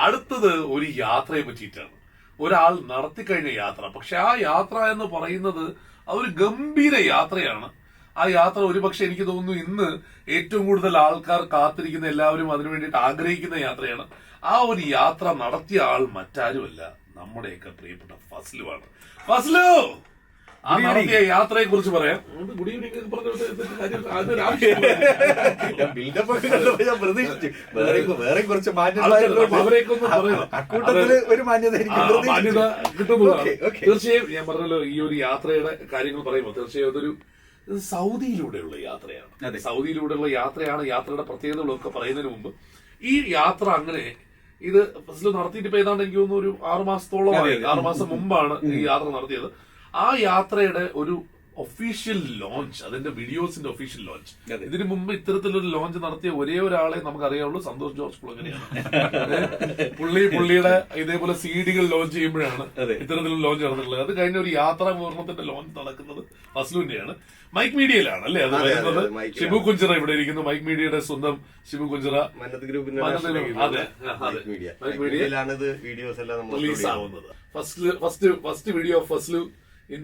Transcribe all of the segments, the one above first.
അടുത്തത് ഒരു യാത്രയെ പറ്റിയിട്ടാണ്. ഒരാൾ നടത്തിക്കഴിഞ്ഞ യാത്ര. പക്ഷെ ആ യാത്ര എന്ന് പറയുന്നത് അതൊരു ഗംഭീര യാത്രയാണ്. ആ യാത്ര ഒരുപക്ഷെ എനിക്ക് തോന്നുന്നു ഇന്ന് ഏറ്റവും കൂടുതൽ ആൾക്കാർ കാത്തിരിക്കുന്ന, എല്ലാവരും അതിനു വേണ്ടിയിട്ട് ആഗ്രഹിക്കുന്ന യാത്രയാണ്. ആ ഒരു യാത്ര നടത്തിയ ആൾ മറ്റാരുമല്ല, നമ്മുടെയൊക്കെ പ്രിയപ്പെട്ട ഫസ്ലുവാണ്. ഫസ്ലു, ആ നടത്തിയ യാത്രയെ കുറിച്ച് പറയാം. വേറെ കുറച്ച് മാന്യത കിട്ടുന്നതാണ്. തീർച്ചയായും ഞാൻ പറഞ്ഞല്ലോ, ഈ ഒരു യാത്രയുടെ കാര്യങ്ങൾ പറയുമ്പോൾ തീർച്ചയായും അതൊരു സൗദിയിലൂടെയുള്ള യാത്രയാണ്. സൗദിയിലൂടെയുള്ള യാത്രയാണ്. യാത്രയുടെ പ്രത്യേകതകളൊക്കെ പറയുന്നതിന് മുമ്പ് ഈ യാത്ര അങ്ങനെ ഇത് ഫസ്റ്റിൽ നടത്തിയിട്ട് ഇപ്പൊ ഏതാണ്ട് എനിക്ക് തോന്നുന്നു ഒരു 6 മാസത്തോളമായി. 6 മാസം മുമ്പാണ് ഈ യാത്ര നടത്തിയത്. ആ യാത്രയുടെ ഒരു ഒഫീഷ്യൽ ലോഞ്ച്, അതിന്റെ വീഡിയോസിന്റെ ഒഫീഷ്യൽ ലോഞ്ച്. ഇതിനു മുമ്പ് ഇത്തരത്തിലൊരു ലോഞ്ച് നടത്തിയ ഒരേ ഒരാളെ നമുക്കറിയാവുള്ളൂ, സന്തോഷ് ജോർജ് കുളങ്ങരയാണ്. പുള്ളിയുടെ ഇതേപോലെ സീഡികൾ ലോഞ്ച് ചെയ്യുമ്പോഴാണ് ഇത്തരത്തിലുള്ള ലോഞ്ച് നടന്നിട്ടുള്ളത്. അത് കഴിഞ്ഞ ഒരു യാത്രാ പൂർണ്ണത്തിന്റെ ലോഞ്ച് നടക്കുന്നത് ഫസ്ലുവിന്റെയാണ്. മൈക്ക് മീഡിയയിലാണ് അല്ലേ അത് വരുന്നത്. ഷിബു കുഞ്ചിറ ഇവിടെ ഇരിക്കുന്നു, മൈക്ക് മീഡിയയുടെ സ്വന്തം ഷിബു കുഞ്ചിറ. അതെ, മൈക്ക് മീഡിയയിലാണ് വീഡിയോസ് എല്ലാം റിലീസ് ആവുന്നത്. First video of Fazlu in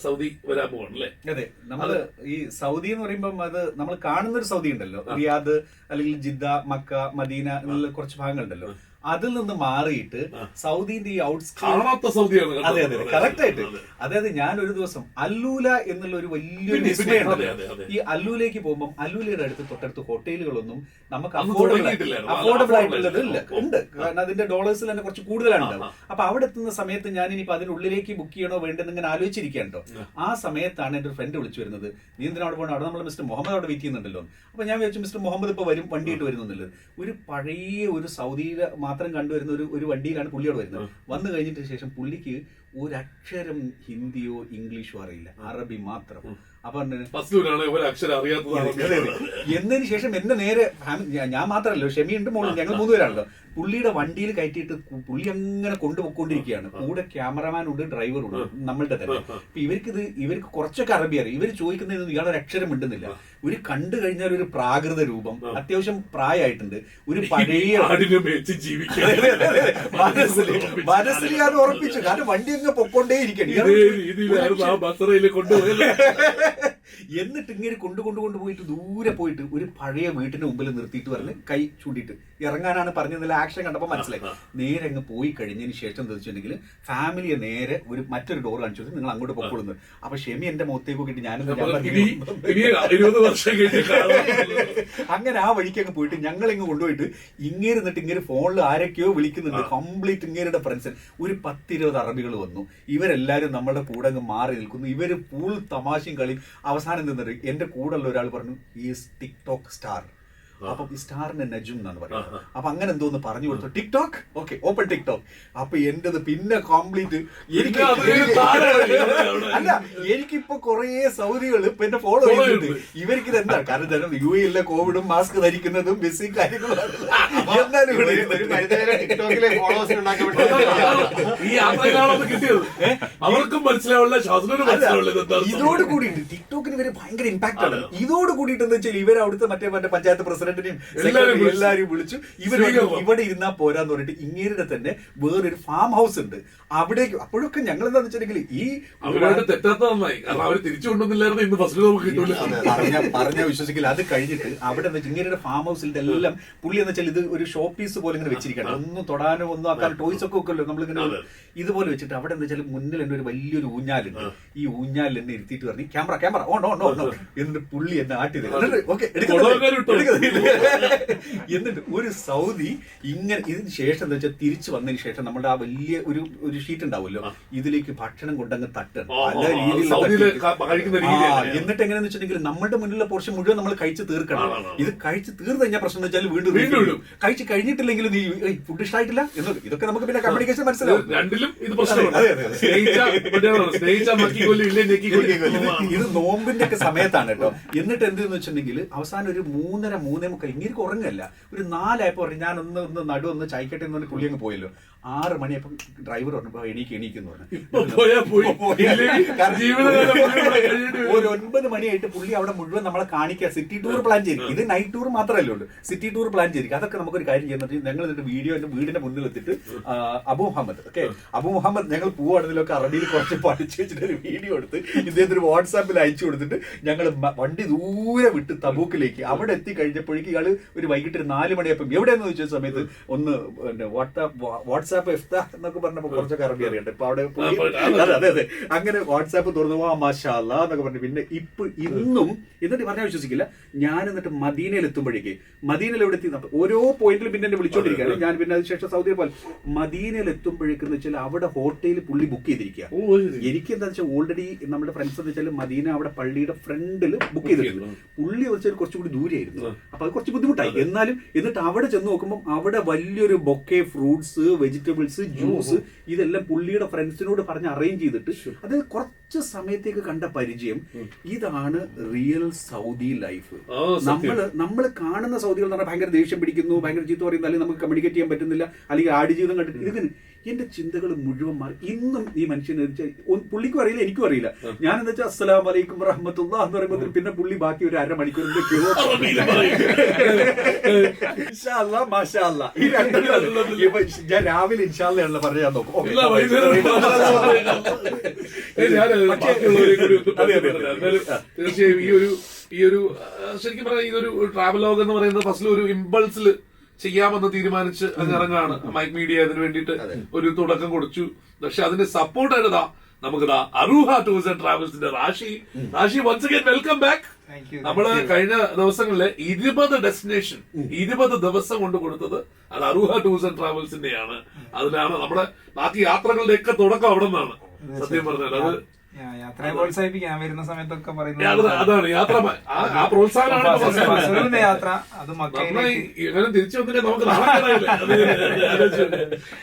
Saudi വരാൻ പോവാണ് അല്ലേ? അതെ, നമ്മള് ഈ സൗദി എന്ന് പറയുമ്പോൾ അത് നമ്മൾ കാണുന്ന ഒരു സൗദി ഉണ്ടല്ലോ, റിയാദ് അല്ലെങ്കിൽ ജിദ്ദ, മക്ക, മദീന എന്നുള്ള കുറച്ച് ഭാഗങ്ങളുണ്ടല്ലോ. അതിൽ നിന്ന് മാറിയിട്ട് സൗദിന്റെ ഈ കാണാത്ത സൗദിയാണ്. അതെ അതെ, കറക്റ്റ് ആയിട്ട്. അതായത് ഞാൻ ഒരു ദിവസം അല്ലൂല എന്നുള്ള ഒരു വലിയൊരു ഡിസ്പ്ലേ ഉണ്ട്. ഈ അല്ലൂലേക്ക് പോകുമ്പോൾ അല്ലൂലയുടെ തൊട്ടടുത്ത് ഹോട്ടലുകളൊന്നും നമുക്ക് അഫോർഡബിൾ ആയിട്ടുള്ളത് ഉണ്ട്. കാരണം അതിന്റെ ഡോളേഴ്സിൽ തന്നെ കുറച്ച് കൂടുതലാണ്. അപ്പൊ അവിടെ എത്തുന്ന സമയത്ത് ഞാൻ ഇനിയിപ്പോ അതിനുള്ളിലേക്ക് ബുക്ക് ചെയ്യണോ വേണ്ടെന്ന് ഇങ്ങനെ ആലോചിച്ചിരിക്കണ്ടോ. ആ സമയത്താണ് എന്റെ ഒരു ഫ്രണ്ട് വിളിച്ചു വരുന്നത്. നീ എന്തിനാ അവിടെ പോകണം, അവിടെ നമ്മൾ മിസ്റ്റർ മുഹമ്മദ് അവിടെ വെയിറ്റ് ചെയ്യുന്നുണ്ടല്ലോ. അപ്പൊ ഞാൻ വിചാരിച്ചു മിസ്റ്റർ മുഹമ്മദ് ഇപ്പൊ വരും, വണ്ടിയിട്ട് വരുന്നുള്ളത്. ഒരു പഴയ ഒരു സൗദിയിലെ മാത്രം കണ്ടുവരുന്ന ഒരു വണ്ടിയിലാണ് പുള്ളിയോട് വരുന്നത്. വന്നു കഴിഞ്ഞിട്ട് ശേഷം പുള്ളിക്ക് ഒരക്ഷരം ഹിന്ദിയോ ഇംഗ്ലീഷോ അറിയില്ല, അറബി മാത്രം. അപ്പൊ എന്നതിന് ശേഷം എന്നെ നേരെ, ഞാൻ മാത്രമല്ലോ, ഷെമിയുണ്ട്, മോളും, ഞങ്ങൾ 3 പേരാണല്ലോ. പുള്ളിയുടെ വണ്ടിയിൽ കയറ്റിയിട്ട് പുള്ളി അങ്ങനെ കൊണ്ടുപോയിക്കൊണ്ടിരിക്കുകയാണ്. കൂടെ ക്യാമറമാൻ ഉണ്ട്, ഡ്രൈവർ ഉണ്ട്, നമ്മളുടെ തന്നെ. ഇവർക്ക് കുറച്ചൊക്കെ അറബി അറിയാം. ഇവർ ചോദിക്കുന്നതിനൊന്നും ഇയാളൊരു അക്ഷരം മിണ്ടുന്നില്ല. ഒരു കണ്ടു കഴിഞ്ഞാൽ ഒരു പ്രാകൃത രൂപം, അത്യാവശ്യം പ്രായമായിട്ടുണ്ട്, ഒരു പഴയ മനസ്സിൽ അത് ഉറപ്പിച്ചു. കാരണം വണ്ടി അങ്ങ് പൊക്കോണ്ടേ ഇരിക്കണം. എന്നിട്ട് ഇങ്ങനെ കൊണ്ടുപോയിട്ട് ദൂരെ പോയിട്ട് ഒരു പഴയ വീട്ടിന്റെ മുമ്പിൽ നിർത്തിയിട്ട് പറഞ്ഞ് കൈ ചൂണ്ടിയിട്ട് ഇറങ്ങാനാണ് പറഞ്ഞതെന്നുള്ള ആക്ഷൻ കണ്ടപ്പോൾ മനസ്സിലായി. നേരെ അങ്ങ് പോയി കഴിഞ്ഞതിന് ശേഷം എന്താ വെച്ചിട്ടുണ്ടെങ്കിൽ ഫാമിലിയെ നേരെ മറ്റൊരു ഡോർ കാണിച്ചു, നിങ്ങൾ അങ്ങോട്ട് പൊക്കോളുന്നത്. അപ്പൊ ഷെമി എന്റെ മുഖത്തേക്ക് നോക്കിയിട്ട് അങ്ങനെ ആ വഴിക്ക് അങ്ങ് പോയിട്ട് ഞങ്ങൾ ഇങ്ങ് കൊണ്ടുപോയിട്ട് ഇങ്ങനെ ഫോണിൽ ആരൊക്കെയോ വിളിക്കുന്നുണ്ട്. കംപ്ലീറ്റ് ഇങ്ങേരുടെ ഫ്രണ്ട്സ് ഒരു 10-20 അറബികൾ വന്നു. ഇവരെല്ലാരും നമ്മുടെ കൂടെ അങ്ങ് മാറി നിൽക്കുന്നു. ഇവര് ഫുൾ തമാശയും കളിയും. അവസാനം നിന്നിട്ട് എന്റെ കൂടെ ഉള്ള ഒരാൾ പറഞ്ഞു, ഈസ് ടിക്ടോക്ക് സ്റ്റാർ. അപ്പൊ ഈ സ്റ്റാറിന്റെ നജും എന്നാണ് പറയുന്നത്. അപ്പൊ അങ്ങനെ എന്തോന്ന് പറഞ്ഞു കൊടുത്തു, ടിക്ടോക്ക്, ഓക്കെ, ഓപ്പൺ ടിക്ടോക്ക്. അപ്പൊ എന്റേത് പിന്നെ കംപ്ലീറ്റ് എനിക്കിപ്പോ കുറെ സൗദികൾ ഇപ്പൊ എന്നെ ഫോളോ ചെയ്യുന്നുണ്ട്. ഇവർക്ക് ഇത് എന്താ കാരണം UAE കോവിഡും മാസ്ക് ധരിക്കുന്നതും ബിസി കാര്യങ്ങളും. എന്നാലും അവർക്കും മനസ്സിലാവില്ല, ഇതോട് കൂടിയിട്ട് ടിക്ടോക്കിന് ഇവര് ഭയങ്കര ഇമ്പാക്ട് ആണ്. ഇതോട് കൂടിയിട്ട് എന്താ വെച്ചാൽ ഇവർ അവിടുത്തെ മറ്റേ പഞ്ചായത്ത് പ്രസിഡന്റ് എല്ലാരും വിളിച്ചു. ഇവിടെ ഇരുന്നാ പോരാന്ന് പറഞ്ഞിട്ട് ഇങ്ങേരുടെ തന്നെ വേറൊരു ഫാം ഹൗസ് ഉണ്ട് അവിടേക്ക്. അപ്പോഴൊക്കെ ഞങ്ങൾ എന്താന്ന് വെച്ചിട്ടുണ്ടെങ്കിൽ ഈ പറഞ്ഞ വിശ്വസിക്കില്ല. അത് കഴിഞ്ഞിട്ട് അവിടെ ഇങ്ങേരുടെ ഫാം ഹൗസിന്റെ എല്ലാം പുള്ളി എന്ന് വെച്ചാൽ ഇത് ഒരു ഷോ പീസ് പോലെ ഇങ്ങനെ വെച്ചിരിക്കണം. ഒന്നും തൊടാനോ ഒന്നും ആക്കാൻ ടോയ്സ് ഒക്കെ വെക്കല്ലോ നമ്മളിങ്ങനെ ഇതുപോലെ വെച്ചിട്ട്. അവിടെ എന്താ വെച്ചാൽ മുന്നിൽ എന്നെ ഒരു വലിയൊരു ഊഞ്ഞാലുണ്ട്. ഈ ഊഞ്ഞാലിൽ എന്നെ ഇരുത്തിയിട്ട് പറഞ്ഞു ക്യാമറ ഓൺ എന്നിട്ട് പുള്ളി എന്നെ ആട്ടി എന്നിട്ട് ഒരു സൗദി ഇങ്ങനെ. ഇതിന് ശേഷം എന്താ വെച്ചാൽ തിരിച്ചു വന്നതിന് ശേഷം നമ്മുടെ ആ വലിയ ഒരു ഷീറ്റ് ഉണ്ടാവുമല്ലോ, ഇതിലേക്ക് ഭക്ഷണം കൊണ്ടങ്ങ് തട്ടണം പല രീതിയിൽ. എന്നിട്ട് എങ്ങനെയാന്ന് വെച്ചിട്ടുണ്ടെങ്കിൽ നമ്മുടെ മുന്നിലുള്ള പോർഷൻ മുഴുവൻ നമ്മൾ കഴിച്ച് തീർക്കണം. ഇത് കഴിച്ച് തീർന്നു കഴിഞ്ഞാൽ പ്രശ്നം വെച്ചാൽ വീണ്ടും കഴിച്ച് കഴിഞ്ഞിട്ടില്ലെങ്കിൽ നീ ഫുഡ് ഇഷ്ടമായിട്ടില്ല എന്ന്. ഇതൊക്കെ നമുക്ക് പിന്നെ കമ്മ്യൂണിക്കേഷൻ മനസ്സിലാവും. ഇത് നോമ്പിന്റെ ഒക്കെ സമയത്താണ് കേട്ടോ. എന്നിട്ട് എന്തെന്ന് വെച്ചിട്ടുണ്ടെങ്കിൽ അവസാനം ഒരു 3:30-3 4:45 ഇങ്ങനെ ഉറങ്ങല്ല. ഒരു 4 പറഞ്ഞു ഞാൻ ഒന്ന് നടുവൊന്ന് ചായക്കട്ടെ എന്ന് പറഞ്ഞ് പുള്ളി അങ്ങ് പോയല്ലോ. 6 മണിയപ്പം ഡ്രൈവർ പറഞ്ഞു എണീക്കുന്നു ഒരു 9 മണിയായിട്ട് പുള്ളി അവിടെ മുഴുവൻ നമ്മളെ കാണിക്കുക. സിറ്റി ടൂർ പ്ലാൻ ചെയ്തിരിക്കും. ഇത് നൈറ്റ് ടൂർ മാത്രമല്ലേ ഉള്ളൂ, സിറ്റി ടൂർ പ്ലാൻ ചെയ്തിരിക്കും. അതൊക്കെ നമുക്കൊരു കാര്യം ചെയ്യുന്നത് ഞങ്ങൾ എന്നിട്ട് വീഡിയോ എന്റെ വീടിന്റെ മുന്നിൽ എത്തിയിട്ട് അബു മുഹമ്മദ് ഞങ്ങൾ പോവാണെങ്കിലൊക്കെ അറബിയിൽ കുറച്ച് പഠിച്ചു വെച്ചിട്ട് ഒരു വീഡിയോ എടുത്ത് ഇദ്ദേഹത്തിന് വാട്സാപ്പിൽ അയച്ചു കൊടുത്തിട്ട് ഞങ്ങൾ വണ്ടി ദൂരെ വിട്ട് തബൂക്കിലേക്ക് അവിടെ എത്തി കഴിഞ്ഞപ്പോഴേക്കും ഇയാള് ഒരു വൈകിട്ട് 4 മണിയപ്പം എവിടെയെന്ന് ചോദിച്ച സമയത്ത് ഒന്ന് വാട്സാപ്പ് എഫ്താഹ് എന്നൊക്കെ പറഞ്ഞപ്പോ കുറച്ചൊക്കെ അറബി അറിയട്ടെ. ഇപ്പൊ അവിടെ അതെ അങ്ങനെ വാട്സാപ്പ് തുറന്നു മാഷാ അല്ലാ എന്നൊക്കെ പറഞ്ഞു. പിന്നെ ഇന്നും എന്നിട്ട് പറഞ്ഞാൽ വിശ്വസിക്കില്ല, ഞാൻ എന്നിട്ട് മദീനയിൽ എത്തുമ്പോഴേക്ക് മദീനയിൽ എവിടെ എത്തി ഓരോ പോയിന്റിലും പിന്നെ എന്നെ വിളിച്ചോണ്ടിരിക്കുകയാണ്. ഞാൻ പിന്നെ അതിനുശേഷം സൗദിയെ പോലെ മദീനയിൽ എത്തുമ്പോഴേക്കെന്ന് വെച്ചാൽ അവിടെ ഹോട്ടലിൽ പുള്ളി ബുക്ക് ചെയ്തിരിക്കുക. എനിക്ക് എന്താ വെച്ചാൽ ഓൾറെഡി നമ്മുടെ ഫ്രണ്ട്സ് എന്ന് വെച്ചാൽ മദീന അവിടെ പള്ളിയുടെ ഫ്രണ്ടിൽ ബുക്ക് ചെയ്തിട്ടുണ്ട്. പുള്ളി വെച്ചാൽ കുറച്ചുകൂടി ദൂരെയായിരുന്നു. അപ്പൊ അത് കുറച്ച് ബുദ്ധിമുട്ടായി. എന്നിട്ട് അവിടെ ചെന്ന് നോക്കുമ്പോൾ അവിടെ വലിയൊരു ബൊക്കെ ഫ്രൂട്ട്സ്, വെജിറ്റബിൾസ്, ജ്യൂസ് ഇതെല്ലാം പുള്ളിയുടെ ഫ്രണ്ട്സിനോട് പറഞ്ഞ് അറേഞ്ച് ചെയ്തിട്ട് അത് കുറച്ച് സമയത്തേക്ക് കണ്ട പരിചയം. ഇതാണ് റിയൽ സൗദി ലൈഫ്. നമ്മള് കാണുന്ന സൗദികൾ എന്ന് പറഞ്ഞാൽ ഭയങ്കര ദേഷ്യം പിടിക്കുന്നു, ഭയങ്കര ചീത്ത പറയുന്നു, അല്ലെങ്കിൽ നമുക്ക് കമ്മ്യൂണിക്കേറ്റ് ചെയ്യാൻ പറ്റുന്നില്ല, അല്ലെങ്കിൽ ആടുജീവിതം കണ്ടിട്ട് ഇതിന് എന്റെ ചിന്തകൾ മുഴുവൻ മാറി. ഇന്നും ഈ മനുഷ്യന് പുള്ളിക്കും അറിയില്ല, എനിക്കും അറിയില്ല. ഞാൻ എന്താ വെച്ചാൽ അസ്സലാമു അലൈക്കും വറഹ്മത്തുള്ളാഹി എന്ന് പറയുമ്പോൾ പിന്നെ പുള്ളി ബാക്കി ഒരു 1/2 മണിക്കൂറിന്റെ ഞാൻ രാവിലെ ഇൻഷാല്ലാണല്ലോ പറയാൻ നോക്കും. തീർച്ചയായും ഈ ഒരു ശരിക്കും പറഞ്ഞാൽ ഇതൊരു ട്രാവലോഗ് എന്ന് പറയുന്നത് ഫസ്റ്റിൽ ഒരു ഇമ്പൾസിൽ ചെയ്യാമെന്ന് തീരുമാനിച്ച് അങ്ങ് ഇറങ്ങാണ്. മൈക്ക് മീഡിയ അതിന് വേണ്ടിയിട്ട് ഒരു തുടക്കം കൊടുത്തു. പക്ഷെ അതിന്റെ സപ്പോർട്ടായിട്ട് നമുക്ക് അറൂഹ ടൂർസ് ആൻഡ് ട്രാവൽസിന്റെ Rashi once again welcome back. നമ്മള് കഴിഞ്ഞ ദിവസങ്ങളിലെ 20 ഡെസ്റ്റിനേഷൻ 20 ദിവസം കൊണ്ട് കൊടുത്തത് അത് അറൂഹ ടൂർസ് ആൻഡ് ട്രാവൽസിന്റെയാണ്. അതിലാണ് നമ്മുടെ ബാക്കി യാത്രകളുടെ ഒക്കെ തുടക്കം അവിടെ നിന്നാണ് സത്യം പറഞ്ഞാൽ. അത് യാത്രയെ പ്രോത്സാഹിപ്പിക്കാൻ വരുന്ന സമയത്തൊക്കെ പറയുന്നത് അതാണ് യാത്ര, ആ പ്രോത്സാഹനമാണ് യാത്ര. അത് ഇങ്ങനെ തിരിച്ചു വന്നിട്ട് നമുക്ക്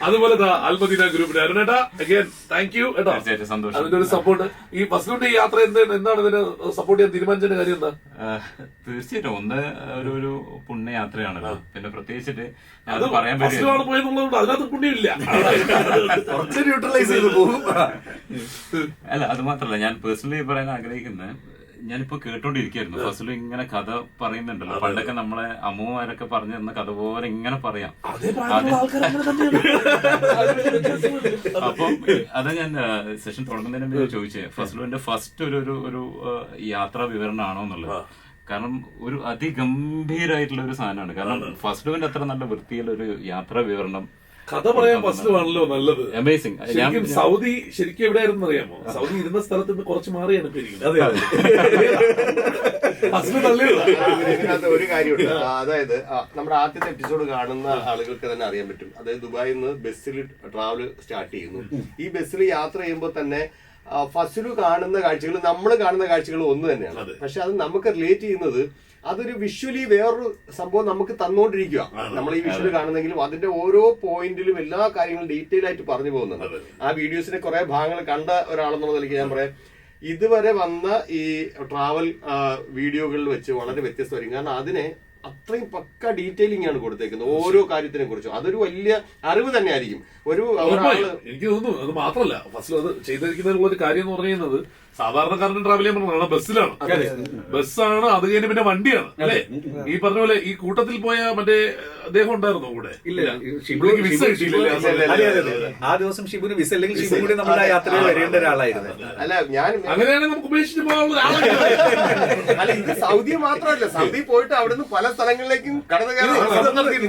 അതുപോലെ അൽമദീന ഗ്രൂപ്പിന്റെ അരുണേട്ടാ അഗൈൻ താങ്ക് യു കേട്ടോ, അതിന്റെ ഒരു സപ്പോർട്ട്. ഈ ഫസ്റ്റിന്റെ യാത്ര എന്താണ് ഇതിന് സപ്പോർട്ട് ചെയ്യാൻ തീരുമാനിച്ചതിന്റെ കാര്യം എന്താ? തീർച്ചയായിട്ടും ഒന്ന് ഒരു പുണ്യയാത്രയാണല്ലോ. പിന്നെ പ്രത്യേകിച്ചിട്ട് അത് ഫസ്റ്റിലാണ് പോയെന്നുള്ളതുകൊണ്ട് അതിനകത്ത് പുണ്യമില്ല, കുറച്ച് ന്യൂട്രലൈസ് ചെയ്ത് പോകും. അല്ല അത് മാത്രല്ല, ഞാൻ പേഴ്സണലി പറയാൻ ആഗ്രഹിക്കുന്നത്, ഞാനിപ്പോ കേട്ടോണ്ടിരിക്കായിരുന്നു ഫസ്റ്റിൽ ഇങ്ങനെ കഥ പറയുന്നുണ്ടല്ലോ. പണ്ടൊക്കെ നമ്മളെ അമ്മൂമാരൊക്കെ പറഞ്ഞു തന്ന കഥ പോലെ ഇങ്ങനെ പറയാം. അപ്പം അത് ഞാൻ സെഷൻ തുടങ്ങുന്നതിന് മുമ്പ് ചോദിച്ചേ, ഫസ്ലുവിന്റെ ഫസ്റ്റ് ഒരു യാത്രാ വിവരണമാണോ എന്നുള്ളത്. കാരണം ഒരു അതിഗംഭീരായിട്ടുള്ള ഒരു സാധനമാണ്. കാരണം ഫസ്ലുവിന്റെ അത്ര നല്ല വൃത്തിയുള്ള ഒരു യാത്രാ വിവരണം കഥ പറയാൻ ഫസ്ലുവാണല്ലോ നല്ലത്. അമേസിംഗ്. സൗദി ശരിക്കും എവിടെയായിരുന്നു അറിയാമോ? സൗദി ഇരുന്ന സ്ഥലത്ത് നിന്ന് കുറച്ച് മാറിയാണ് ഇപ്പൊ ഇരിക്കുന്നത്. ഒരു കാര്യമുണ്ട്, അതായത് നമ്മുടെ ആദ്യത്തെ എപ്പിസോഡ് കാണുന്ന ആളുകൾക്ക് തന്നെ അറിയാൻ പറ്റും. അതായത് ദുബായിൽ നിന്ന് ബസ്സിൽ ട്രാവൽ സ്റ്റാർട്ട് ചെയ്യുന്നു. ഈ ബസ്സിൽ യാത്ര ചെയ്യുമ്പോൾ തന്നെ ഫസ്ലു കാണുന്ന കാഴ്ചകൾ നമ്മൾ കാണുന്ന കാഴ്ചകൾ ഒന്ന് തന്നെയാണ്. പക്ഷെ അത് നമുക്ക് റിലേറ്റ് ചെയ്യുന്നത് അതൊരു വിഷ്വലി വേറൊരു സംഭവം നമുക്ക് തന്നുകൊണ്ടിരിക്കുക. നമ്മൾ ഈ വിഷ്വൽ കാണുന്നെങ്കിലും അതിന്റെ ഓരോ പോയിന്റിലും എല്ലാ കാര്യങ്ങളും ഡീറ്റെയിൽ ആയിട്ട് പറഞ്ഞു പോകുന്നുണ്ട്. ആ വീഡിയോസിന്റെ കുറെ ഭാഗങ്ങൾ കണ്ട ഒരാളെന്നുള്ള നിലയ്ക്ക് ഞാൻ പറയാം, ഇതുവരെ വന്ന ഈ ട്രാവൽ വീഡിയോകളിൽ വെച്ച് വളരെ വ്യത്യസ്തമായിരിക്കും. കാരണം അതിനെ അത്രയും പക്ക ഡീറ്റെയിലിംഗ് ആണ് കൊടുത്തേക്കുന്നത് ഓരോ കാര്യത്തിനെ കുറിച്ചും. അതൊരു വലിയ അറിവ് തന്നെ ആയിരിക്കും. എനിക്ക് തോന്നുന്നു അത് മാത്രമല്ല ഫസ്റ്റ് അത് ചെയ്തിരിക്കുന്നതിനുള്ള ഒരു കാര്യം എന്ന് പറയുന്നത് സാധാരണക്കാരന് ട്രാവൽ ചെയ്യാൻ പറഞ്ഞാൽ ബസ്സിലാണ്. ബസ്സാണ്, അത് കഴിഞ്ഞ് പിന്നെ വണ്ടിയാണ് അല്ലെ. ഈ പറഞ്ഞ പോലെ ഈ കൂട്ടത്തിൽ പോയ മറ്റേ അദ്ദേഹം ഉണ്ടായിരുന്നോ കൂടെ? വിസ കിട്ടിയില്ല ആ ദിവസം. ഷിബുന് വിസ അല്ലെങ്കിൽ ഷിബു കൂടി നമ്മുടെ യാത്രയിൽ വരേണ്ട ഒരാളായിരുന്നു. അല്ല ഞാൻ അങ്ങനെയാണെങ്കിൽ നമുക്ക് ഉപേക്ഷിച്ച് പോകാനുള്ള അല്ല, ഇത് സൗദി മാത്രമല്ല, സൗദി പോയിട്ട് അവിടുന്ന് പല സ്ഥലങ്ങളിലേക്കും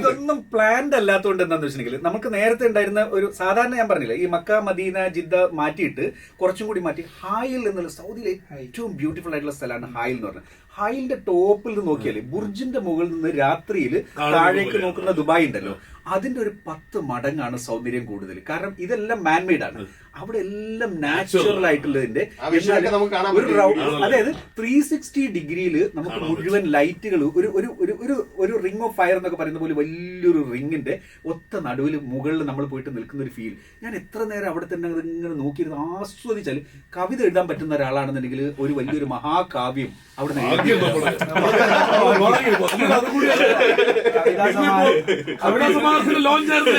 ഇതൊന്നും പ്ലാൻഡ് അല്ലാത്തതുകൊണ്ട് എന്താന്ന് വെച്ചിട്ടുണ്ടെങ്കിൽ നമുക്ക് നേരത്തെ ഉണ്ടായിരുന്ന ഒരു സാധാരണ ഞാൻ പറഞ്ഞില്ല, ഈ മക്ക മദീന ജിദ്ദ മാറ്റിയിട്ട് കുറച്ചും കൂടി മാറ്റി ഹായിൽ എന്നുള്ള സൗദിയിലെ ഏറ്റവും ബ്യൂട്ടിഫുൾ ആയിട്ടുള്ള സ്ഥലമാണ് ഹായിൽ എന്ന് പറഞ്ഞത്. ഹായിലിന്റെ ടോപ്പിൽ നിന്ന് നോക്കിയാല് ബുർജിന്റെ മുകളിൽ നിന്ന് രാത്രിയിൽ താഴേക്ക് നോക്കുന്ന ദുബായ് ഉണ്ടല്ലോ, അതിന്റെ ഒരു 10 മടങ്ങാണ് സൗന്ദര്യം കൂടുതൽ. കാരണം ഇതെല്ലാം മാൻമെയ്ഡ് ആണ്. അവിടെ എല്ലാം നാച്ചുറൽ ആയിട്ടുള്ളതിന്റെ അതായത് 360 ഡിഗ്രിയിൽ നമുക്ക് മുഴുവൻ ലൈറ്റുകൾ ഒരു റിംഗ് ഓഫ് ഫയർ എന്നൊക്കെ പറയുന്ന പോലെ വലിയൊരു റിങ്ങിന്റെ ഒത്ത നടുവിൽ മുകളിൽ നമ്മൾ പോയിട്ട് നിൽക്കുന്ന ഒരു ഫീൽ. ഞാൻ എത്ര നേരം അവിടെ തന്നെ ഇങ്ങനെ നോക്കിയിരുന്ന് ആസ്വദിച്ചാൽ കവിത എഴുതാൻ പറ്റുന്ന ഒരാളാണെന്നുണ്ടെങ്കിൽ ഒരു വലിയൊരു മഹാകാവ്യം അവിടെ വാങ്ങിക്കും നമ്മള് അതുകൂടി കവിതാ സമാഹാരത്തിന്റെ ലോഞ്ച് ആയിരുന്നു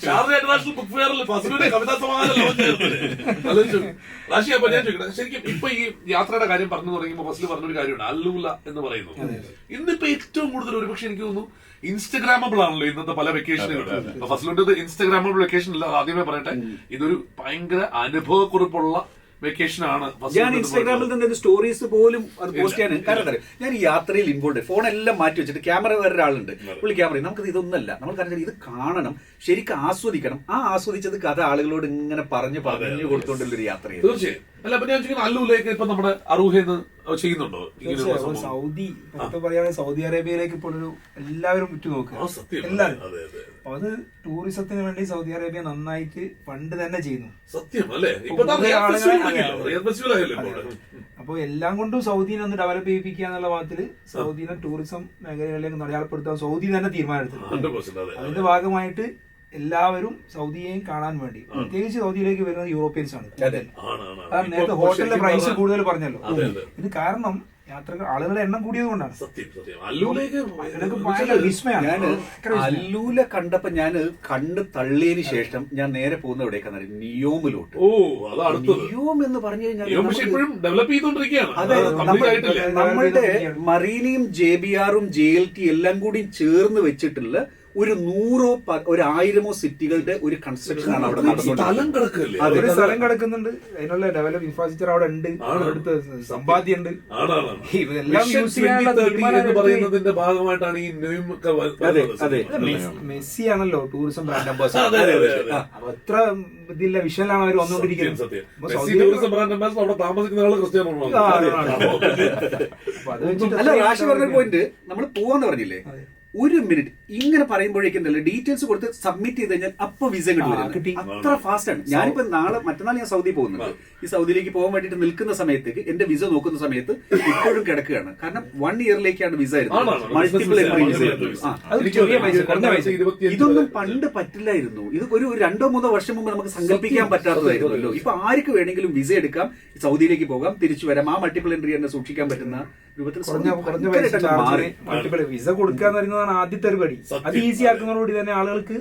ഷാർജ ഇന്റർനാഷണൽ ബുക്ക് ഫെയറിൽ ഫസലുവിന്റെ കവിതാ സമാഹാരം ലോഞ്ച് ആയിരുന്നു. റാഷി, അപ്പൊ ഞാൻ ചോദിക്കട്ടെ, ശരിക്കും ഇപ്പൊ ഈ യാത്രയുടെ കാര്യം പറഞ്ഞു തുടങ്ങിയപ്പോ ഫസല് പറഞ്ഞൊരു കാര്യമാണ് അല്ലൂല എന്ന് പറയുന്നത്. ഇന്നിപ്പോ ഏറ്റവും കൂടുതൽ ഒരുപക്ഷെ എനിക്ക് തോന്നുന്നു ഇൻസ്റ്റഗ്രാമബിൾ ആണല്ലോ ഇന്നത്തെ പല വെക്കേഷനുകളും. ഫസലുണ്ട് ഇൻസ്റ്റഗ്രാമബിൾ വെക്കേഷൻ അല്ല, ആദ്യമേ പറയട്ടെ, ഇതൊരു ഭയങ്കര അനുഭവക്കുറിപ്പുള്ള വെക്കേഷൻ ആണ്. ഞാൻ ഇൻസ്റ്റാഗ്രാമിൽ നിന്ന് സ്റ്റോറീസ് പോലും അത് പോസ്റ്റ് ചെയ്യാൻ കാരണം ഞാൻ ഈ യാത്രയിൽ ഇൻവോൾവ് ഫോണെല്ലാം മാറ്റി വെച്ചിട്ട് ക്യാമറ വേറെ ഒരാളുണ്ട്, പുള്ളി ക്യാമറ. നമുക്കത് ഇതൊന്നല്ല, നമ്മൾ കാരണം ഇത് കാണണം, ശരിക്കും ആസ്വദിക്കണം. ആ ആസ്വദിച്ചത് കഥ ആളുകളോട് ഇങ്ങനെ പറഞ്ഞു കൊടുത്തോണ്ടുള്ളൊരു യാത്രയാണ്. തീർച്ചയായും. അല്ല, അപ്പൊ ഞാൻ ചോദിക്കുന്നത് അല്ലൂലേക്ക് ഇപ്പൊ നമ്മുടെ അറൂഹെന്ന് ചെയ്യുന്നുണ്ടോ? സൗദി പറയുകയാണെങ്കിൽ സൗദി അറേബ്യയിലേക്ക് ഇപ്പോൾ എല്ലാവരും ഉറ്റുനോക്കുക, എല്ലാവരും. അപ്പൊ അത് ടൂറിസത്തിന് വേണ്ടി സൗദി അറേബ്യ നന്നായിട്ട് ഫണ്ട് തന്നെ ചെയ്യുന്നു. സത്യം അല്ലേ? അപ്പൊ എല്ലാം കൊണ്ടും സൗദിനെ ഒന്ന് ഡെവലപ്പ് ചെയ്യിപ്പിക്കുക എന്നുള്ള ഭാഗത്തില് സൗദിനെ ടൂറിസം മേഖലകളിലേക്ക് അടയാളപ്പെടുത്താൻ സൗദി തന്നെ തീരുമാനമെടുത്തു. അതിന്റെ ഭാഗമായിട്ട് എല്ലാവരും സൗദിയെയും കാണാൻ വേണ്ടി, പ്രത്യേകിച്ച് സൗദിയിലേക്ക് വരുന്നത് യൂറോപ്യൻസ് ആണ്. കാരണം നേരത്തെ ഹോട്ടലിന്റെ പ്രൈസ് കൂടുതൽ പറഞ്ഞല്ലോ, ഇത് കാരണം യാത്രകൾ ആളുകളുടെ എണ്ണം കൂടിയത് കൊണ്ടാണ്. ഞാൻ അല്ലൂല കണ്ടപ്പോ ഞാൻ കണ്ട് തള്ളിയതിനു ശേഷം ഞാൻ നേരെ പോകുന്ന എവിടേക്കാണ് നിയോമിലോട്ട്. നിയോം എന്ന് പറഞ്ഞു കഴിഞ്ഞാൽ നമ്മളുടെ മറീനയും JBR-ഉം JLT എല്ലാം കൂടി ചേർന്ന് വെച്ചിട്ടുള്ള ഒരു 100 ഒരു 1000 സിറ്റികളുടെ ഒരു കൺസ്ട്രക്ഷൻ ആണ് അവിടെ നടന്നുകൊണ്ടിരിക്കുന്നത്. സ്ഥലം കിടക്കുന്നുണ്ട്, അതിനുള്ള ഡെവലപ്പ് ഇൻഫ്രാസ്ട്രക്ചർ അവിടെ ഉണ്ട്, അടുത്ത് സമ്പാദ്യം ഉണ്ട്. ഇതെല്ലാം യൂസ് ചെയ്യാനുള്ള പറയുന്നതിന്റെ ഭാഗമായിട്ടാണ് ഈ മെസ്സി ആണല്ലോ ടൂറിസം ബ്രാൻഡ് അംബാസഡർ. അപ്പൊ അത്ര ഇതില്ല വിഷനിലാണ് അവർ വന്നുകൊണ്ടിരിക്കുന്നത്. അവിടെ താമസിക്കുന്ന ആള് ക്രിസ്ത്യാനോ അല്ല, റാഷി പറഞ്ഞ പോയിന്റ് നമ്മൾ പോവാന്ന് പറഞ്ഞില്ലേ, 1 മിനിറ്റ് ഇങ്ങനെ പറയുമ്പോഴേക്കും ഡീറ്റെയിൽസ് കൊടുത്ത് സബ്മിറ്റ് ചെയ്ത് കഴിഞ്ഞാൽ അപ്പൊ വിസ കിട്ടി. അത്ര ഫാസ്റ്റ് ആണ്. ഞാനിപ്പോ മറ്റന്നാൾ ഞാൻ സൗദി പോകുന്നുണ്ട്. ഈ സൗദിയിലേക്ക് പോകാൻ വേണ്ടിട്ട് നിൽക്കുന്ന സമയത്തേക്ക് എന്റെ വിസ നോക്കുന്ന സമയത്ത് ഇപ്പോഴും കിടക്കുകയാണ്. കാരണം 1 ഇയറിലേക്കാണ് വിസ ആയിരുന്നത്, മൾട്ടിപ്പിൾ എൻട്രി വിസ. ഇതൊന്നും പണ്ട് പറ്റില്ലായിരുന്നു. ഇത് ഒരു 2-3 വർഷം മുമ്പ് നമുക്ക് സങ്കല്പിക്കാൻ പറ്റാത്തതായിരുന്നല്ലോ. ഇപ്പൊ ആർക്ക് വേണമെങ്കിലും വിസ എടുക്കാം, സൗദിയിലേക്ക് പോകാം, തിരിച്ചു വരാം. ആ മൾട്ടിപ്പിൾ എൻട്രി തന്നെ സൂക്ഷിക്കാൻ പറ്റുന്ന രൂപത്തിൽ വിസ കൊടുക്കുക എന്ന് പറയുന്നതാണ് ആദ്യത്തെ ഒരു പടി. അത് ഈസി ആക്കുന്നതോടുകൂടി തന്നെ ആളുകൾക്ക്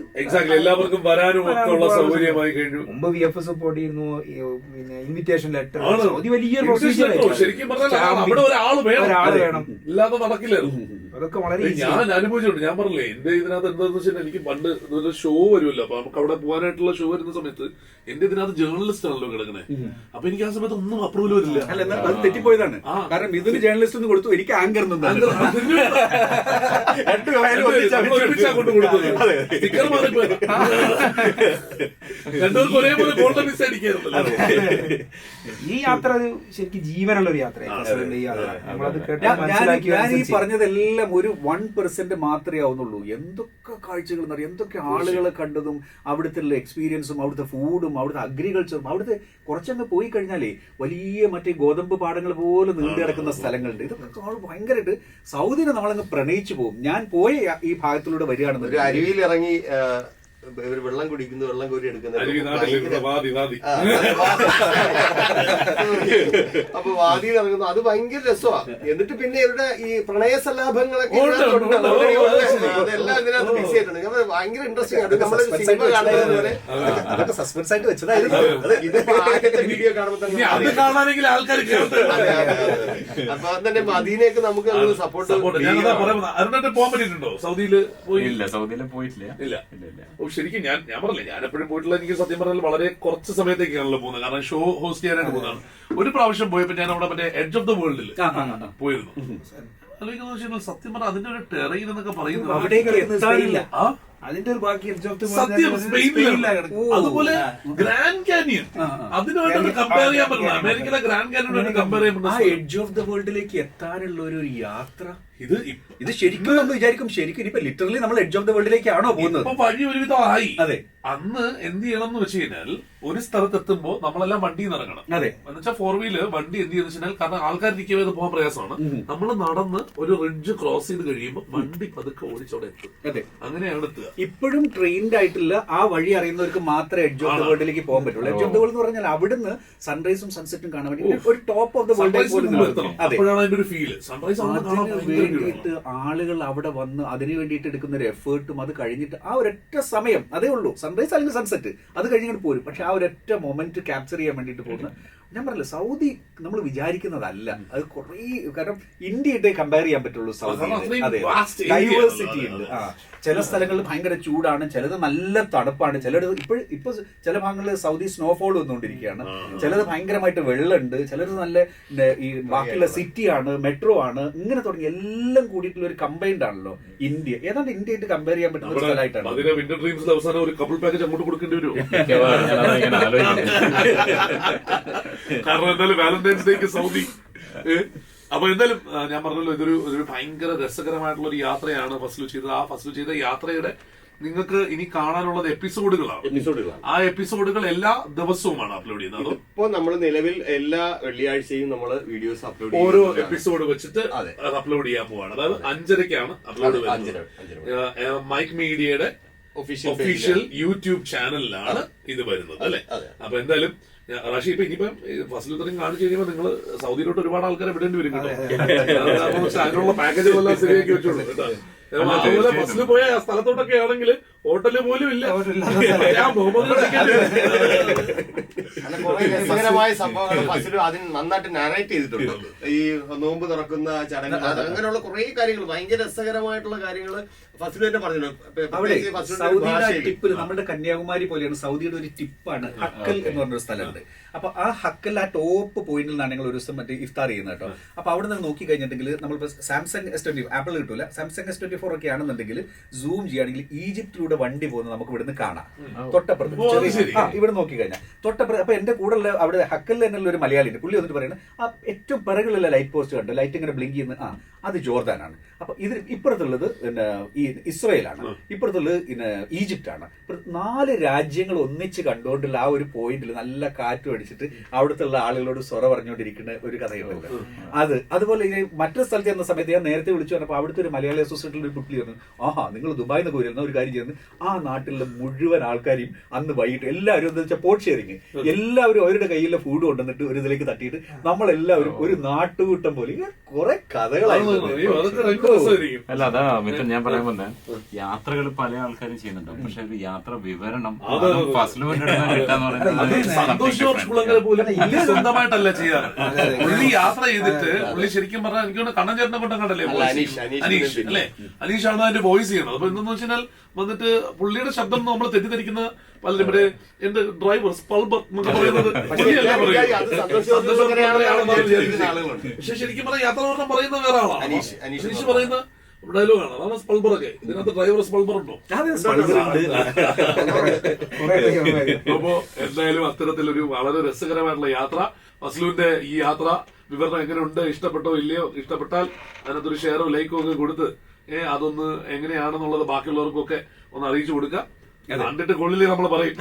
എല്ലാവർക്കും വരാനും ഒക്കെ സൗകര്യമായി കഴിഞ്ഞു. മുമ്പ് VFS പോട്ടിയിരുന്നു, പിന്നെ ഇൻവിറ്റേഷൻ ലെറ്റർ, വലിയൊരു പ്രൊസീജിയർ. ശരിക്കും പറഞ്ഞാൽ ഒരാള് വേണം, ഇല്ലാതെ നടക്കില്ലായിരുന്നു. അതൊക്കെ വളരെ ഞാൻ അനുഭവിച്ചിട്ടുണ്ട്. ഞാൻ പറഞ്ഞില്ലേ, എന്റെ ഇതിനകത്ത് എന്താന്ന് വെച്ചാൽ എനിക്ക് പണ്ട് ഷോ വരുമല്ലോ, അപ്പൊ നമുക്ക് അവിടെ പോകാനായിട്ടുള്ള ഷോ വരുന്ന സമയത്ത് എന്റെ ഇതിനകത്ത് ജേർണലിസ്റ്റ് ആണല്ലോ കിടക്കണേ. അപ്പൊ എനിക്ക് ആ സമയത്ത് ഒന്നും അപ്രൂവൽ വരില്ല. അത് തെറ്റിപ്പോയതാണ്. കാരണം ഇതിന് ജേർണലിസ്റ്റ് കൊടുത്തു, എനിക്ക് ആങ്കർ രണ്ടുപേർക്ക് ഒരേപോലെ ഗോൾഡൻ മിസ് അടിക്കാറുണ്ടല്ലോ. ഈ യാത്ര ശരിക്കും ജീവനുള്ള ഒരു യാത്രയാണ്. ഞാൻ ഈ പറഞ്ഞതെല്ലാം ഒരു 1% മാത്രമേ ആവുന്നുള്ളൂ. എന്തൊക്കെ കാഴ്ചകൾ എന്നറിയാം, എന്തൊക്കെ ആളുകളെ കണ്ടതും അവിടുത്തെ എക്സ്പീരിയൻസും അവിടുത്തെ ഫുഡും അവിടുത്തെ അഗ്രികൾച്ചറും. അവിടുത്തെ കുറച്ചങ്ങ് പോയി കഴിഞ്ഞാലേ വലിയ മറ്റേ ഗോതമ്പ് പാടങ്ങൾ പോലെ നീണ്ടു കിടക്കുന്ന സ്ഥലങ്ങളുണ്ട്. ഇതൊക്കെ ഭയങ്കരമായിട്ട് സൗദിനെ നമ്മളങ്ങ് പ്രണയിച്ചു പോകും. ഞാൻ പോയ ഈ ഭാഗത്തിലൂടെ വരികയാണെന്ന് അരുവിയിൽ ഇറങ്ങി വെള്ളം കുടിക്കുന്നു, വെള്ളം കോരി എടുക്കുന്നത്. അപ്പൊ വാദിയിൽ ഇറങ്ങുന്നു, അത് ഭയങ്കര രസമാണ്. എന്നിട്ട് പിന്നെ ഇവരുടെ ഈ പ്രണയ സല്ലാപങ്ങളൊക്കെ അതെല്ലാം ഇതിനകത്ത് ഫിക്സ് ചെയ്തിട്ടുണ്ട്. ഭയങ്കര ഇൻട്രസ്റ്റിംഗ് ആണ്. നമ്മളൊരു സിനിമ കാണുന്നത് പോലെ സസ്പെൻസ് ആയിട്ട് വെച്ചതായിരുന്നു. ഇതിപ്പോ ആദ്യത്തെ വീഡിയോ കാണുമ്പോൾ തന്നെ ആൾക്കാർ അപ്പൊ തന്നെ മദീനയൊക്കെ നമുക്ക് സപ്പോർട്ട് പോകാൻ പറ്റിയിട്ടുണ്ടോ? സൗദിയില് പോയിട്ടില്ല. ഇല്ല. ശരിക്കും ഞാൻ പറഞ്ഞില്ലേ, ഞാൻ എപ്പോഴും പോയിട്ടുള്ള എനിക്ക് സത്യം പറഞ്ഞാൽ വളരെ കുറച്ച് സമയത്തേക്കാണല്ലോ പോകുന്നത്. കാരണം ഷോ ഹോസ്റ്റ് ചെയ്യാനായിട്ട് പോകുന്നതാണ്. ഒരു പ്രാവശ്യം പോയപ്പോ ഞാൻ അവിടെ മറ്റേ എഡ്ജ് ഓഫ് ദ വേൾഡിൽ പോയിരുന്നു. അല്ലെങ്കിൽ സത്യം പറഞ്ഞാൽ അതിന്റെ ഒരു ടെറൈൻ എന്നൊക്കെ പറയുന്നത് അതിന്റെ ഒരു ബാക്കി സത്യം സ്പെയിനിലാണ്. അതുപോലെ ഗ്രാൻഡ് കാനിയൻ, അതിനുമായിട്ട് കമ്പയർ ചെയ്യാൻ പറ്റില്ല. അമേരിക്കയിലെ ഗ്രാൻഡ് കാനിയനുമായിട്ട് കമ്പയർ ചെയ്യാൻ പറ്റില്ല. എഡ്ജ് ഓഫ് ദ വേൾഡിലേക്ക് എത്താനുള്ള ഒരു യാത്ര ഇത് ശരിക്കും നമ്മൾ വിചാരിക്കും ശരിക്കും ഇനിയിപ്പോ ലിറ്ററലി നമ്മൾ എഡ്ജ് ഓഫ് ദ വേൾഡിലേക്കാണോ പോകുന്നത്? ഇപ്പൊ വഴി ഒരുവിധമായി. അതെ. അന്ന് എന്ത് ചെയ്യണം എന്ന് വെച്ച് കഴിഞ്ഞാൽ ഒരു സ്ഥലത്ത് എത്തുമ്പോ നമ്മളെല്ലാം വണ്ടിയിൽ നിന്ന് ഇറങ്ങണം. അതെ. എന്നുവെച്ചാൽ 4 വീല് വണ്ടി എന്ത് ചെയ്യുന്ന വെച്ചാൽ കാരണം ആൾക്കാർ ഇരിക്കുമ്പോൾ പോകാൻ പ്രയാസമാണ്. നമ്മൾ നടന്ന് ഒരു റിഡ്ജ് ക്രോസ് ചെയ്ത് കഴിയുമ്പോൾ വണ്ടി പതുക്കെ ഓടിച്ചോടെ എത്തും. അതെ, അങ്ങനെയാണ് എത്തുക. ഇപ്പോഴും ട്രെയിൻഡ് ആയിട്ടുള്ള ആ വഴി അറിയുന്നവർക്ക് മാത്രമേ എഡ്ജ് ഓഫ് ദ വേൾഡിലേക്ക് പോകാൻ പറ്റുള്ളൂ. എഡ്ജ് ഓഫ് ദ വേൾഡ് എന്ന് പറഞ്ഞാൽ അവിടുന്ന് സൺറൈസും സൺസെറ്റും കാണാൻ വേണ്ടി ഒരു ടോപ്പ് ഓഫ് ദ വേൾഡ് അപ്പോഴാണ് അതിന്റെ ഒരു ഫീല്. സൺറൈസ് വേണ്ടിയിട്ട് ആളുകൾ അവിടെ വന്ന് അതിനു വേണ്ടിയിട്ട് എടുക്കുന്ന ഒരു എഫേർട്ടും അത് കഴിഞ്ഞിട്ട് ആ ഒരൊറ്റ സമയം അതേ ഉള്ളൂ. സൺറൈസ് അല്ലെങ്കിൽ സൺസെറ്റ് അത് കഴിഞ്ഞിട്ട് പോരും. പക്ഷെ ആ ഒരൊറ്റ മൊമെന്റ് ക്യാപ്ചർ ചെയ്യാൻ വേണ്ടിയിട്ട് പോകുന്ന ഞാൻ പറഞ്ഞില്ല സൗദി നമ്മൾ വിചാരിക്കുന്നതല്ല. അത് കുറേ കാരണം ഇന്ത്യയായിട്ട് കമ്പയർ ചെയ്യാൻ പറ്റുള്ളൂ സൗദി. അതെ, ഡൈവേഴ്സിറ്റി ഉണ്ട്. ചില സ്ഥലങ്ങളിൽ ഭയങ്കര ചൂടാണ്, ചിലത് നല്ല തണുപ്പാണ്, ചിലത് ഇപ്പൊ ചില ഭാഗങ്ങളിൽ സൗദി സ്നോഫോൾ വന്നുകൊണ്ടിരിക്കുകയാണ്, ചിലത് ഭയങ്കരമായിട്ട് വെള്ളമുണ്ട്, ചിലത് നല്ല ഈ ബാക്കിയുള്ള സിറ്റിയാണ്, മെട്രോ ആണ്, ഇങ്ങനെ തുടങ്ങി എല്ലാം കൂടിയിട്ടുള്ള ഒരു കമ്പൈൻഡ് ആണല്ലോ ഇന്ത്യ. ഏതാണ്ട് ഇന്ത്യയായിട്ട് കമ്പയർ ചെയ്യാൻ പറ്റുന്ന ഒരു സ്ഥലമായിട്ടാണ്. വിന്റർ ഡ്രീംസിൽ അവസാനം ഒരു കപ്പിൾ പാക്കേജ് അങ്ങോട്ട് കൊടുക്കേണ്ടി വരും. കാരണം എന്തായാലും വാലന്റൈൻസ് ഡേക്ക് സൗദി. അപ്പൊ എന്തായാലും ഞാൻ പറഞ്ഞല്ലോ ഇതൊരു ഭയങ്കര രസകരമായിട്ടുള്ള ഒരു യാത്രയാണ് ഫസ്ലു ചെയ്തത്. ആ ഫസ്ലു ചെയ്ത യാത്രയുടെ നിങ്ങൾക്ക് ഇനി കാണാനുള്ളത് എപ്പിസോഡുകളാണ്. ആ എപ്പിസോഡുകൾ എല്ലാ ദിവസവുമാണ് അപ്ലോഡ് ചെയ്യുന്നത്. ഇപ്പൊ നമ്മൾ നിലവിൽ എല്ലാ വെള്ളിയാഴ്ചയും നമ്മൾ വീഡിയോസ് അപ്ലോഡ് ഓരോ എപ്പിസോഡ് വെച്ചിട്ട് അപ്ലോഡ് ചെയ്യാൻ പോവാണ്. അതായത് 5:30 അപ്ലോഡ് ചെയ്യുന്നത്. മൈക്ക് മീഡിയയുടെ ഒഫീഷ്യൽ യൂട്യൂബ് ചാനലിലാണ് ഇത് വരുന്നത് അല്ലെ. അപ്പൊ എന്തായാലും റാഷി ഇപ്പൊ ഇനിയിപ്പം ഫസ്റ്റ് ഇത്രയും കാണിച്ചു കഴിയുമ്പോ നിങ്ങള് സൗദിയിലോട്ട് ഒരുപാട് ആൾക്കാരെ വിടേണ്ടി വരും കേട്ടോ. അതിനുള്ള പാക്കേജുകളെല്ലാം ശരിയാക്കി വെച്ചോളൂ കേട്ടോ. അതുപോലെ ബസ്സിൽ പോയ സ്ഥലത്തോട്ടൊക്കെ ആണെങ്കിൽ ഹോട്ടല് പോലും ഇല്ല. രസകരമായ സംഭവങ്ങൾ ഫസ്റ്റിലും അതിന് നന്നായിട്ട് നാരേറ്റ് ചെയ്തിട്ടുണ്ട്. ഈ നോമ്പ് തുറക്കുന്ന ചടങ്ങ് അങ്ങനെയുള്ള കുറെ കാര്യങ്ങൾ ഭയങ്കര രസകരമായിട്ടുള്ള കാര്യങ്ങൾ ഫസ്റ്റിൽ തന്നെ സൗദിയുടെ ടിപ്പിൽ നമ്മുടെ കന്യാകുമാരി പോലെയാണ് സൗദിയുടെ ഒരു ടിപ്പാണ് ഹക്കൽ എന്ന് പറഞ്ഞൊരു സ്ഥലമുണ്ട്. അപ്പൊ ആ ഹക്കൽ ആ ടോപ്പ് പോയിന്റിൽ നിന്നാണ് ഞങ്ങൾ ഒരു ദിവസം മറ്റേ ഇഫ്താർ ചെയ്യുന്നത് കേട്ടോ. അപ്പൊ അവിടെ നിന്ന് നോക്കി കഴിഞ്ഞിട്ടുണ്ടെങ്കിൽ നമ്മളിപ്പോ സാംസങ് S20 ആപ്പിൾ കിട്ടൂല, സാംസങ് S24 ഒക്കെ ആണെന്നുണ്ടെങ്കിൽ സൂം ചെയ്യുകയാണെങ്കിൽ ഈജിപ്തിലൂടെ വണ്ടി പോകുന്നത് നമുക്ക് ഇവിടുന്ന് കാണാം. തൊട്ടപ്പുറത്ത് ഇവിടെ നോക്കി കഴിഞ്ഞാൽ തൊട്ടപ്പുറത്ത്. അപ്പൊ എന്റെ കൂടെ ഉള്ള അവിടെ ഹക്കലിൽ തന്നെയുള്ള ഒരു മലയാളി ഉണ്ട്. പുള്ളി വന്നിട്ട് പറയുന്നത് ആ ഏറ്റവും പിറകിലുള്ള ലൈറ്റ് പോസ്റ്റ് കണ്ട് ലൈറ്റ് ഇങ്ങനെ ബ്ലിങ്ക് ചെയ്യുന്നത് അത് ജോർദാനാണ്. അപ്പൊ ഇത് ഇപ്പുറത്തുള്ളത് പിന്നെ ഈ ഇസ്രയേലാണ്, ഇപ്പുറത്തുള്ളത് ഈജിപ്റ്റ് ആണ്. 4 രാജ്യങ്ങൾ ഒന്നിച്ച് കണ്ടുകൊണ്ടുള്ള ആ ഒരു പോയിന്റിൽ നല്ല കാറ്റ് അടിച്ചിട്ട് അവിടുത്തെ ആളുകളോട് സ്വറ പറഞ്ഞുകൊണ്ടിരിക്കുന്ന ഒരു കഥയുണ്ട്. അതുപോലെ മറ്റൊരു സ്ഥലത്ത് ചെന്ന സമയത്ത് ഞാൻ നേരത്തെ വിളിച്ചു പറഞ്ഞപ്പോൾ അവിടുത്തെ ഒരു മലയാളി അസോസിയേഷനിൽ ഒരു കുട്ടി പറഞ്ഞു, നിങ്ങൾ ദുബായിൽ നിന്ന് പോയിരുന്ന ഒരു കാര്യം ചെയ്യുന്നത് ആ നാട്ടിലുള്ള മുഴുവൻ ആൾക്കാരെയും അന്ന് വൈകിട്ട് എല്ലാവരും എന്താ വെച്ചാൽ പോട്ട് ഷെയറിങ്, എല്ലാവരും അവരുടെ കയ്യിലെ ഫുഡ് കൊണ്ടുവന്നിട്ട് ഒരു ഇതിലേക്ക് തട്ടിയിട്ട് നമ്മളെല്ലാവരും ഒരു നാട്ടുകൂട്ടം പോലെ കുറെ കഥകളായിരുന്നു. അല്ല അതാ മിത്ര ഞാൻ പറയാൻ വന്നെ യാത്രകൾ പല ആൾക്കാരും ചെയ്യുന്നുണ്ട്. പക്ഷെ ഒരു യാത്ര വിവരണം സ്വന്തമായിട്ടല്ല ചെയ്യാറ്. പുള്ളി യാത്ര ചെയ്തിട്ട് പുള്ളി ശരിക്കും പറഞ്ഞാൽ എനിക്ക് കണ്ണൻ ചേട്ടനെ കൊണ്ടും കണ്ടല്ലേ അനീഷ് അല്ലെ, അനീഷാണ് അതിന്റെ വോയിസ് ചെയ്യുന്നത്. അപ്പൊ എന്താന്ന് വെച്ചാൽ വന്നിട്ട് പുള്ളിയുടെ ശബ്ദം നമ്മൾ തെറ്റിദ്ധരിക്കുന്ന പലരും ഇവിടെ എന്റെ ഡ്രൈവർ സ്പൾബർ എന്നൊക്കെ പറയുന്നത് പക്ഷെ ശരിക്കും പറഞ്ഞാൽ യാത്രാവർണ്ണം പറയുന്ന വേറെ ആളാണ്. അനീഷ് പറയുന്ന ഡയലോഗാണ്, അതാണ് സ്പൾബറൊക്കെ. ഇതിനകത്ത് ഡ്രൈവർ സ്പൾബർ ഉണ്ടോ? അപ്പോ എന്തായാലും അത്തരത്തിലൊരു വളരെ രസകരമായിട്ടുള്ള യാത്ര. ഫസ്ലുവിന്റെ ഈ യാത്ര വിവരണം എങ്ങനെയുണ്ട്, ഇഷ്ടപ്പെട്ടോ ഇല്ലയോ? ഇഷ്ടപ്പെട്ടാൽ അതിനകത്തൊരു ഷെയറോ ലൈക്കോ ഒക്കെ കൊടുത്ത് അതൊന്ന് എങ്ങനെയാണെന്നുള്ളത് ബാക്കിയുള്ളവർക്കൊക്കെ ഒന്ന് അറിയിച്ചു കൊടുക്കുക. കണ്ടിട്ട് കൊള്ളില്ലേ നമ്മൾ പറയും.